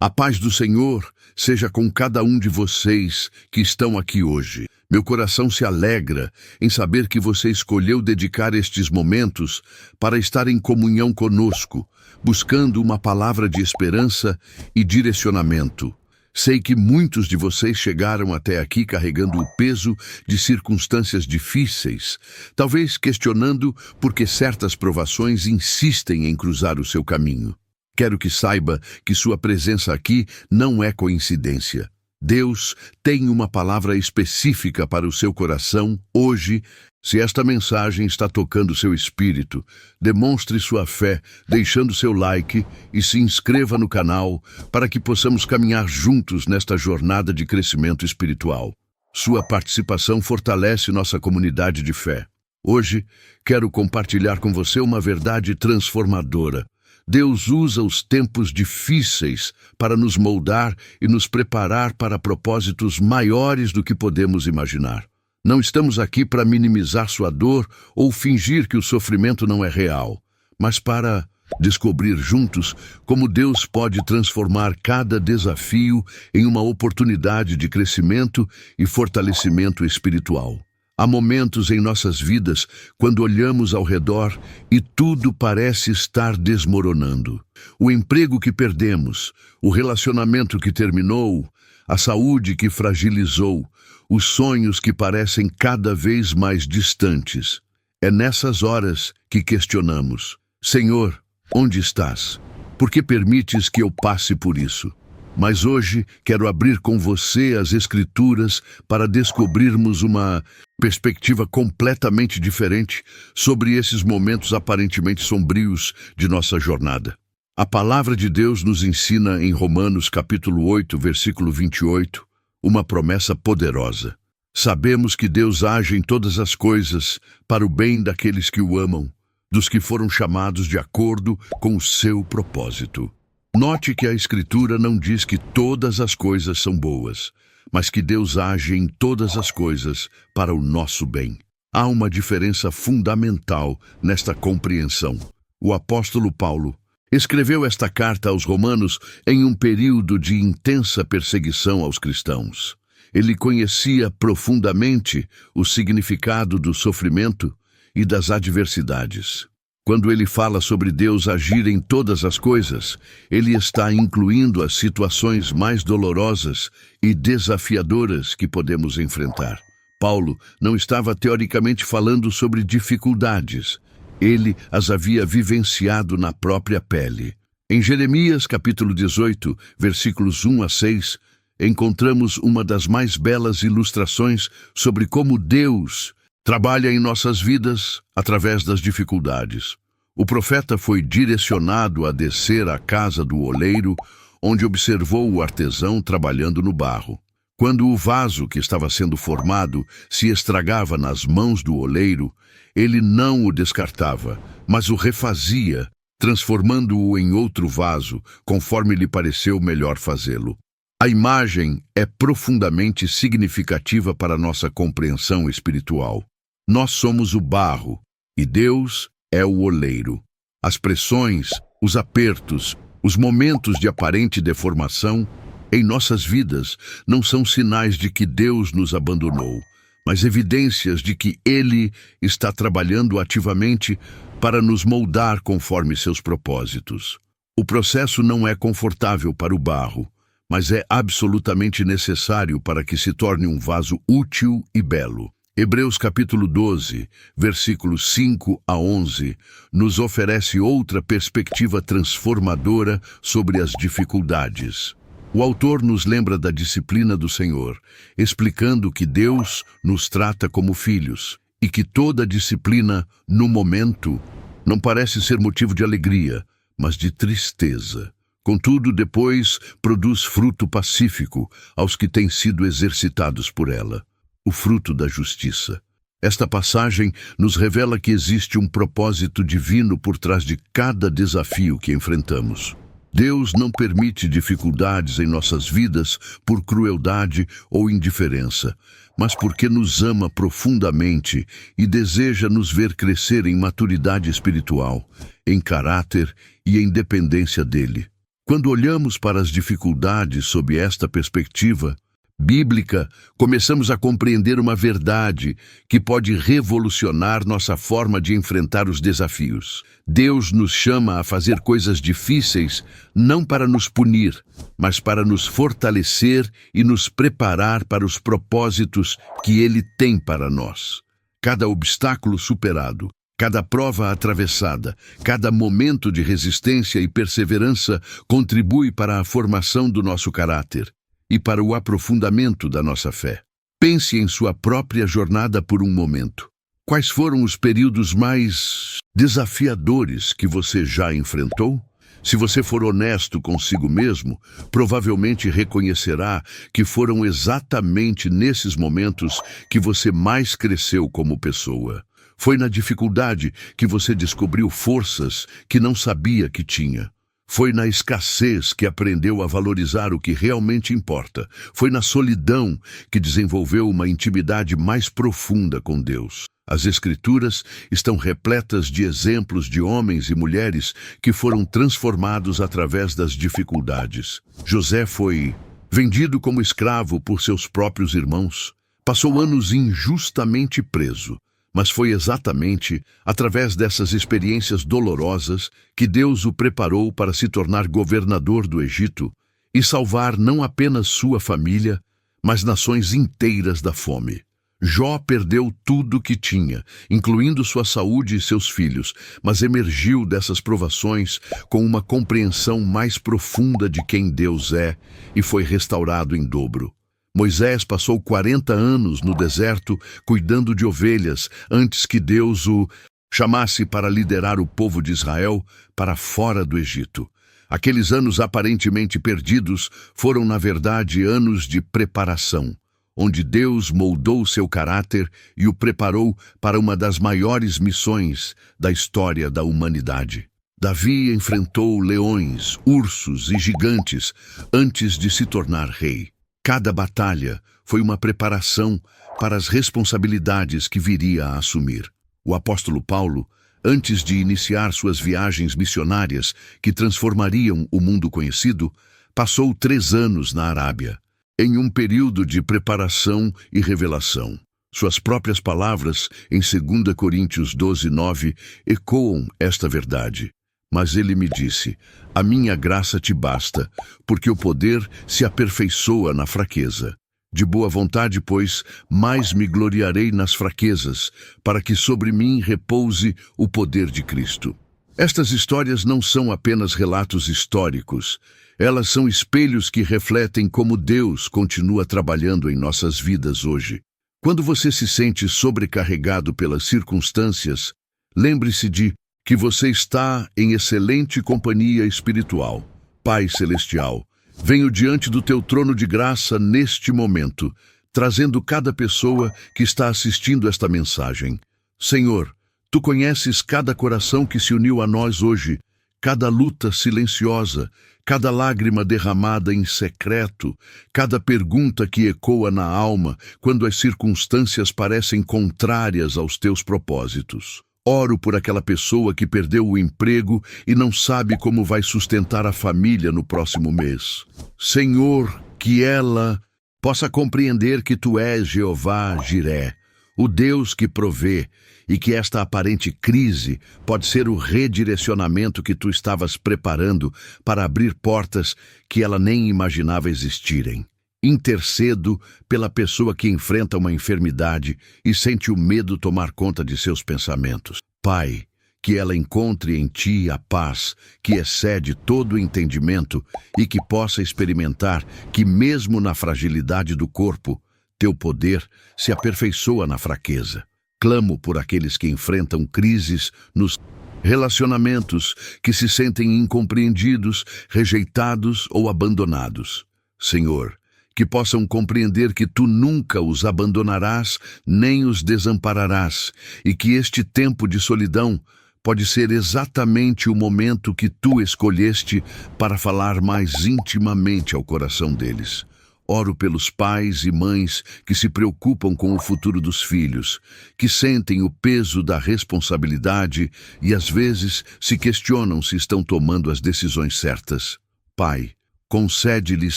A paz do Senhor seja com cada um de vocês que estão aqui hoje. Meu coração se alegra em saber que você escolheu dedicar estes momentos para estar em comunhão conosco, buscando uma palavra de esperança e direcionamento. Sei que muitos de vocês chegaram até aqui carregando o peso de circunstâncias difíceis, talvez questionando por que certas provações insistem em cruzar o seu caminho. Quero que saiba que sua presença aqui não é coincidência. Deus tem uma palavra específica para o seu coração hoje. Se esta mensagem está tocando seu espírito, demonstre sua fé deixando seu like e se inscreva no canal para que possamos caminhar juntos nesta jornada de crescimento espiritual. Sua participação fortalece nossa comunidade de fé. Hoje, quero compartilhar com você uma verdade transformadora. Deus usa os tempos difíceis para nos moldar e nos preparar para propósitos maiores do que podemos imaginar. Não estamos aqui para minimizar sua dor ou fingir que o sofrimento não é real, mas para descobrir juntos como Deus pode transformar cada desafio em uma oportunidade de crescimento e fortalecimento espiritual. Há momentos em nossas vidas quando olhamos ao redor e tudo parece estar desmoronando. O emprego que perdemos, o relacionamento que terminou, a saúde que fragilizou, os sonhos que parecem cada vez mais distantes. É nessas horas que questionamos: Senhor, onde estás? Por que permites que eu passe por isso? Mas hoje quero abrir com você as Escrituras para descobrirmos uma perspectiva completamente diferente sobre esses momentos aparentemente sombrios de nossa jornada. A palavra de Deus nos ensina em Romanos capítulo 8, versículo 28, uma promessa poderosa. Sabemos que Deus age em todas as coisas para o bem daqueles que o amam, dos que foram chamados de acordo com o seu propósito. Note que a Escritura não diz que todas as coisas são boas, mas que Deus age em todas as coisas para o nosso bem. Há uma diferença fundamental nesta compreensão. O apóstolo Paulo escreveu esta carta aos Romanos em um período de intensa perseguição aos cristãos. Ele conhecia profundamente o significado do sofrimento e das adversidades. Quando ele fala sobre Deus agir em todas as coisas, ele está incluindo as situações mais dolorosas e desafiadoras que podemos enfrentar. Paulo não estava teoricamente falando sobre dificuldades. Ele as havia vivenciado na própria pele. Em Jeremias capítulo 18, versículos 1 a 6, encontramos uma das mais belas ilustrações sobre como Deus trabalha em nossas vidas através das dificuldades. O profeta foi direcionado a descer à casa do oleiro, onde observou o artesão trabalhando no barro. Quando o vaso que estava sendo formado se estragava nas mãos do oleiro, ele não o descartava, mas o refazia, transformando-o em outro vaso, conforme lhe pareceu melhor fazê-lo. A imagem é profundamente significativa para nossa compreensão espiritual. Nós somos o barro e Deus é o oleiro. As pressões, os apertos, os momentos de aparente deformação em nossas vidas não são sinais de que Deus nos abandonou, mas evidências de que Ele está trabalhando ativamente para nos moldar conforme seus propósitos. O processo não é confortável para o barro, mas é absolutamente necessário para que se torne um vaso útil e belo. Hebreus capítulo 12, versículos 5 a 11, nos oferece outra perspectiva transformadora sobre as dificuldades. O autor nos lembra da disciplina do Senhor, explicando que Deus nos trata como filhos e que toda disciplina, no momento, não parece ser motivo de alegria, mas de tristeza. Contudo, depois produz fruto pacífico aos que têm sido exercitados por ela. O fruto da justiça. Esta passagem nos revela que existe um propósito divino por trás de cada desafio que enfrentamos. Deus não permite dificuldades em nossas vidas por crueldade ou indiferença, mas porque nos ama profundamente e deseja nos ver crescer em maturidade espiritual, em caráter e em dependência dele. Quando olhamos para as dificuldades sob esta perspectiva bíblica, começamos a compreender uma verdade que pode revolucionar nossa forma de enfrentar os desafios. Deus nos chama a fazer coisas difíceis não para nos punir, mas para nos fortalecer e nos preparar para os propósitos que Ele tem para nós. Cada obstáculo superado, cada prova atravessada, cada momento de resistência e perseverança contribui para a formação do nosso caráter e para o aprofundamento da nossa fé. Pense em sua própria jornada por um momento. Quais foram os períodos mais desafiadores que você já enfrentou? Se você for honesto consigo mesmo, provavelmente reconhecerá que foram exatamente nesses momentos que você mais cresceu como pessoa. Foi na dificuldade que você descobriu forças que não sabia que tinha. Foi na escassez que aprendeu a valorizar o que realmente importa. Foi na solidão que desenvolveu uma intimidade mais profunda com Deus. As Escrituras estão repletas de exemplos de homens e mulheres que foram transformados através das dificuldades. José foi vendido como escravo por seus próprios irmãos. Passou anos injustamente preso. Mas foi exatamente através dessas experiências dolorosas que Deus o preparou para se tornar governador do Egito e salvar não apenas sua família, mas nações inteiras da fome. Jó perdeu tudo que tinha, incluindo sua saúde e seus filhos, mas emergiu dessas provações com uma compreensão mais profunda de quem Deus é e foi restaurado em dobro. Moisés passou 40 anos no deserto cuidando de ovelhas antes que Deus o chamasse para liderar o povo de Israel para fora do Egito. Aqueles anos aparentemente perdidos foram, na verdade, anos de preparação, onde Deus moldou seu caráter e o preparou para uma das maiores missões da história da humanidade. Davi enfrentou leões, ursos e gigantes antes de se tornar rei. Cada batalha foi uma preparação para as responsabilidades que viria a assumir. O apóstolo Paulo, antes de iniciar suas viagens missionárias que transformariam o mundo conhecido, passou 3 anos na Arábia, em um período de preparação e revelação. Suas próprias palavras, em 2 Coríntios 12:9, ecoam esta verdade. Mas ele me disse: a minha graça te basta, porque o poder se aperfeiçoa na fraqueza. De boa vontade, pois, mais me gloriarei nas fraquezas, para que sobre mim repouse o poder de Cristo. Estas histórias não são apenas relatos históricos, elas são espelhos que refletem como Deus continua trabalhando em nossas vidas hoje. Quando você se sente sobrecarregado pelas circunstâncias, lembre-se de que você está em excelente companhia espiritual. Pai Celestial, venho diante do teu trono de graça neste momento, trazendo cada pessoa que está assistindo esta mensagem. Senhor, tu conheces cada coração que se uniu a nós hoje, cada luta silenciosa, cada lágrima derramada em secreto, cada pergunta que ecoa na alma quando as circunstâncias parecem contrárias aos teus propósitos. Oro por aquela pessoa que perdeu o emprego e não sabe como vai sustentar a família no próximo mês. Senhor, que ela possa compreender que tu és Jeová Jiré, o Deus que provê, e que esta aparente crise pode ser o redirecionamento que tu estavas preparando para abrir portas que ela nem imaginava existirem. Intercedo pela pessoa que enfrenta uma enfermidade e sente o medo tomar conta de seus pensamentos. Pai, que ela encontre em ti a paz que excede todo o entendimento e que possa experimentar que mesmo na fragilidade do corpo, teu poder se aperfeiçoa na fraqueza. Clamo por aqueles que enfrentam crises nos relacionamentos, que se sentem incompreendidos, rejeitados ou abandonados. Senhor, que possam compreender que tu nunca os abandonarás, nem os desampararás, e que este tempo de solidão pode ser exatamente o momento que tu escolheste para falar mais intimamente ao coração deles. Oro pelos pais e mães que se preocupam com o futuro dos filhos, que sentem o peso da responsabilidade e às vezes se questionam se estão tomando as decisões certas. Pai, concede-lhes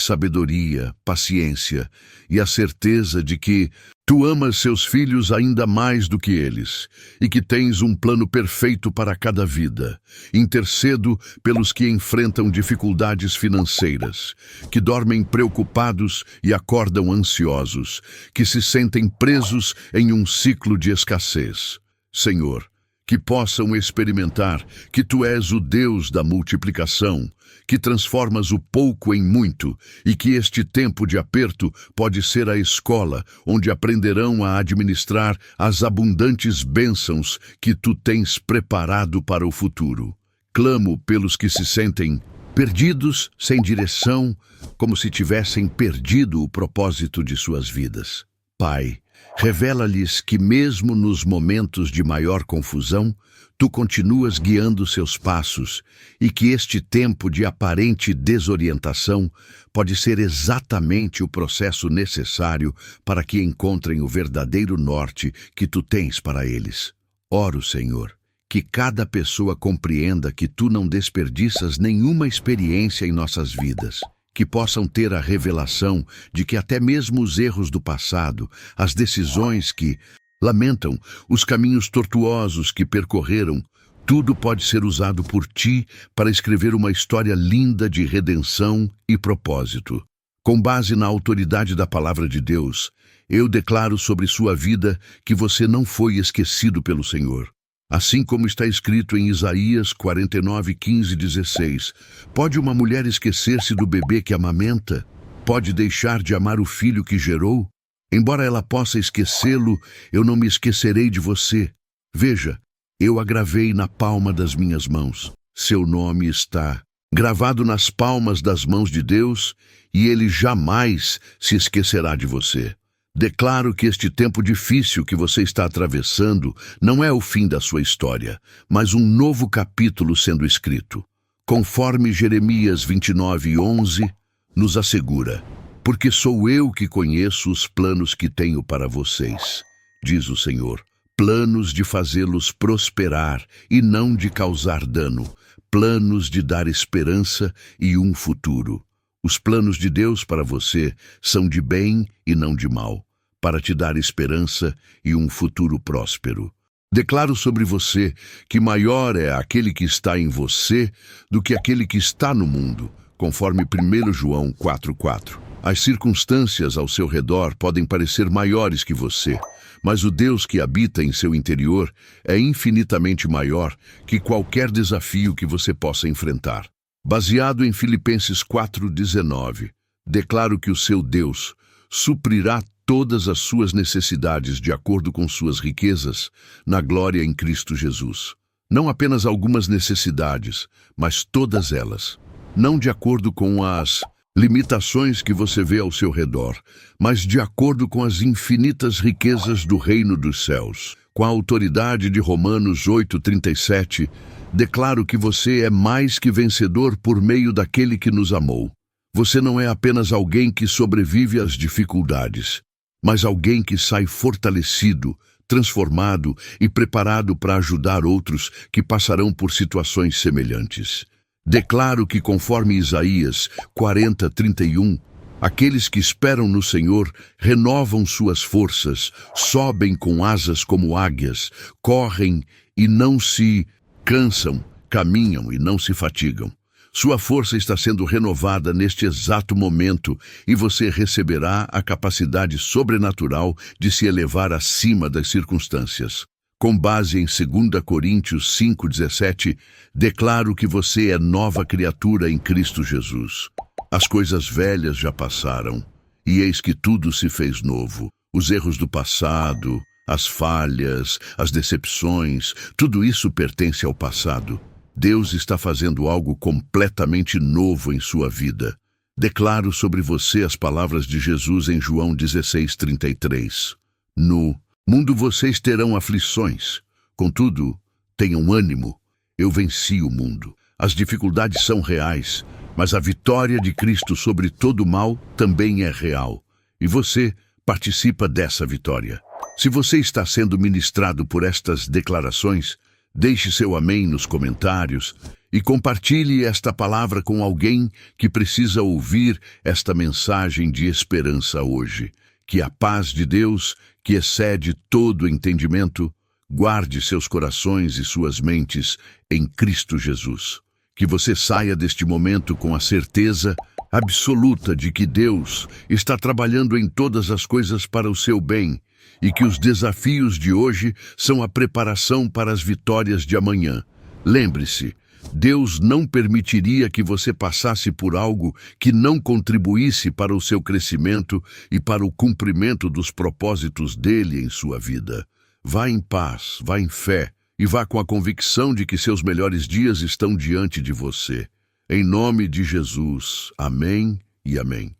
sabedoria, paciência e a certeza de que tu amas seus filhos ainda mais do que eles e que tens um plano perfeito para cada vida. Intercedo pelos que enfrentam dificuldades financeiras, que dormem preocupados e acordam ansiosos, que se sentem presos em um ciclo de escassez. Senhor, que possam experimentar que tu és o Deus da multiplicação, que transformas o pouco em muito e que este tempo de aperto pode ser a escola onde aprenderão a administrar as abundantes bênçãos que tu tens preparado para o futuro. Clamo pelos que se sentem perdidos, sem direção, como se tivessem perdido o propósito de suas vidas. Pai, revela-lhes que mesmo nos momentos de maior confusão, tu continuas guiando seus passos e que este tempo de aparente desorientação pode ser exatamente o processo necessário para que encontrem o verdadeiro norte que tu tens para eles. Oro, Senhor, que cada pessoa compreenda que tu não desperdiças nenhuma experiência em nossas vidas, que possam ter a revelação de que até mesmo os erros do passado, as decisões que lamentam, os caminhos tortuosos que percorreram, tudo pode ser usado por ti para escrever uma história linda de redenção e propósito. Com base na autoridade da palavra de Deus, eu declaro sobre sua vida que você não foi esquecido pelo Senhor. Assim como está escrito em Isaías 49, 15 e 16, pode uma mulher esquecer-se do bebê que amamenta? Pode deixar de amar o filho que gerou? Embora ela possa esquecê-lo, eu não me esquecerei de você. Veja, eu a gravei na palma das minhas mãos. Seu nome está gravado nas palmas das mãos de Deus e Ele jamais se esquecerá de você. Declaro que este tempo difícil que você está atravessando não é o fim da sua história, mas um novo capítulo sendo escrito. Conforme Jeremias 29:11 nos assegura: porque sou eu que conheço os planos que tenho para vocês, diz o Senhor, planos de fazê-los prosperar e não de causar dano, planos de dar esperança e um futuro. Os planos de Deus para você são de bem e não de mal, para te dar esperança e um futuro próspero. Declaro sobre você que maior é aquele que está em você do que aquele que está no mundo, conforme 1 João 4:4. As circunstâncias ao seu redor podem parecer maiores que você, mas o Deus que habita em seu interior é infinitamente maior que qualquer desafio que você possa enfrentar. Baseado em Filipenses 4:19, declaro que o seu Deus suprirá todas as suas necessidades de acordo com suas riquezas na glória em Cristo Jesus. Não apenas algumas necessidades, mas todas elas. Não de acordo com as limitações que você vê ao seu redor, mas de acordo com as infinitas riquezas do reino dos céus. Com a autoridade de Romanos 8:37, declaro que você é mais que vencedor por meio daquele que nos amou. Você não é apenas alguém que sobrevive às dificuldades, mas alguém que sai fortalecido, transformado e preparado para ajudar outros que passarão por situações semelhantes. Declaro que, conforme Isaías 40:31, aqueles que esperam no Senhor renovam suas forças, sobem com asas como águias, correm e não se cansam, caminham e não se fatigam. Sua força está sendo renovada neste exato momento e você receberá a capacidade sobrenatural de se elevar acima das circunstâncias. Com base em 2 Coríntios 5:17, declaro que você é nova criatura em Cristo Jesus. As coisas velhas já passaram, e eis que tudo se fez novo. Os erros do passado, as falhas, as decepções, tudo isso pertence ao passado. Deus está fazendo algo completamente novo em sua vida. Declaro sobre você as palavras de Jesus em João 16:33. No mundo vocês terão aflições, contudo, tenham ânimo, eu venci o mundo. As dificuldades são reais, mas a vitória de Cristo sobre todo o mal também é real. E você participa dessa vitória. Se você está sendo ministrado por estas declarações, deixe seu amém nos comentários e compartilhe esta palavra com alguém que precisa ouvir esta mensagem de esperança hoje. Que a paz de Deus, que excede todo entendimento, guarde seus corações e suas mentes em Cristo Jesus. Que você saia deste momento com a certeza absoluta de que Deus está trabalhando em todas as coisas para o seu bem e que os desafios de hoje são a preparação para as vitórias de amanhã. Lembre-se, Deus não permitiria que você passasse por algo que não contribuísse para o seu crescimento e para o cumprimento dos propósitos dele em sua vida. Vá em paz, vá em fé e vá com a convicção de que seus melhores dias estão diante de você. Em nome de Jesus. Amém e amém.